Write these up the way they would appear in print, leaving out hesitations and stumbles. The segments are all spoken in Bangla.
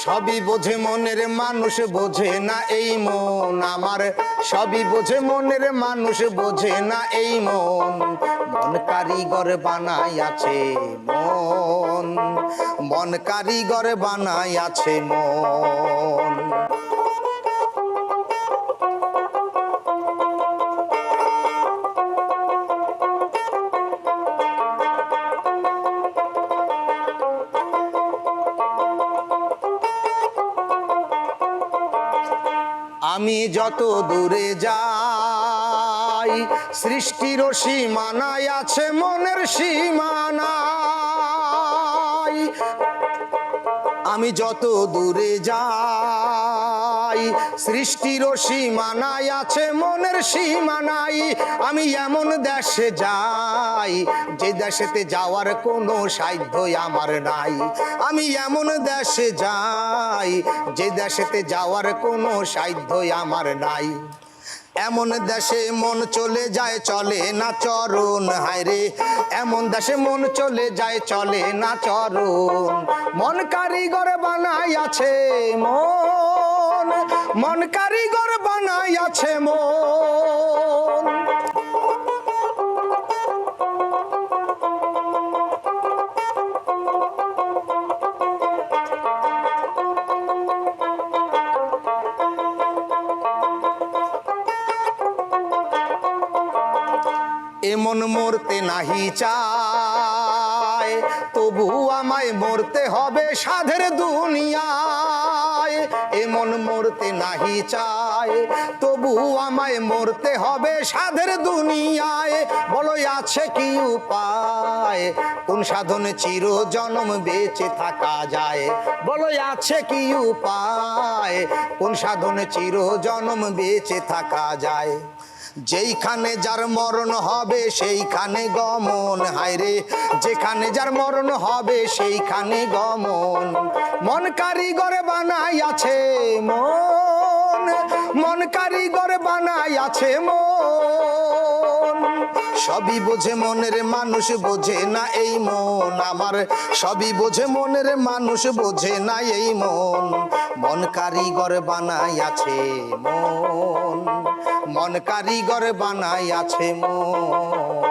সবই বোঝে মনের মানুষ বোঝে না এই মন আমার, সবই বোঝে মনের মানুষ বোঝে না এই মন। মন কারিগর বানাই আছে মন, মন কারিগর বানাই আছে মন। আমি যত দূরে যাই সৃষ্টির সীমানায় আছে মনের সীমানায়। আমি যত দূরে যাই সৃষ্টির সীমানায় আছে মনের সীমানায়। আমি এমন দেশে যাই যে দেশেতে যাওয়ার কোনো সাধ্য আমার নাই। আমি এমন দেশে যাই যে দেশেতে যাওয়ার কোনো সাধ্য আমার নাই। এমন দেশে মন চলে যায় চলে না চরণ, হায়রে এমন দেশে মন চলে যায় চলে না চরণ। মন কারিগর বানাই আছে মন, মন কারিগর বানাই আছে মন। এমন মরতে নাহি চায় তবু আমায় মরতে হবে সাধের দুনিয়ায়। এমন মরতে নাহি চায় তবু আমায় মরতে হবে সাধের দুনিয়ায়। বলো আছে কি উপায় কোন সাধনে চির জনম বেঁচে থাকা যায়। বলো আছে কি উপায় কোন সাধনে চির জনম বেঁচে থাকা যায়। যেইখানে যার মরণ হবে সেইখানে গমন, হায়রে যেখানে যার মরণ হবে সেইখানে গমন। মন কারিগর বানাই আছে মন, মন কারিগর বানাই আছে মন। সবই বোঝে মনের মানুষ বোঝে না এই মন আমার, সবই বোঝে মনের মানুষ বোঝে না এই মন। মন কারিগর বানাই আছে মন, মন কারিগর বানাই আছে মন।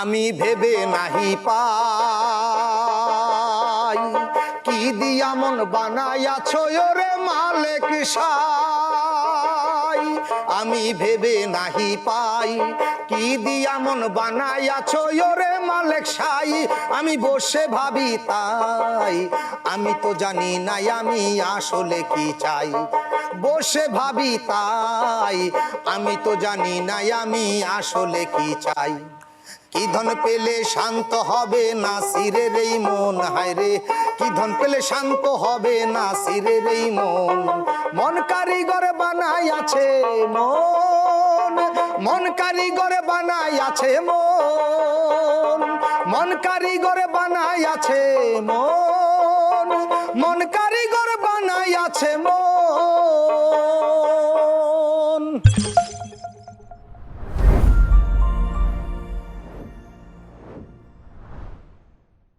আমি ভেবে নাহি পাই কি দিয়া মন বানাইয়াছো ওরে মালিক সাই। আমি ভেবে নাহি পাই কি দিয়া মন বানাইয়াছো ওরে মালিক সাই। আমি বসে ভাবি তাই আমি তো জানি নাই আমি আসলে কি চাই। বসে ভাবি তাই আমি তো জানি নাই আমি আসলে কি চাই। কি ধন পেলে শান্ত হবে নাসিরের এই মন, হায়রে কি ধন পেলে শান্ত হবে নাসিরের এই মন। মন কারিগর বানাই আছে মন, মন কারিগর বানাই আছে মন, মন কারিগর বানাই আছে মন, মন কারিগর বানাই আছে মন।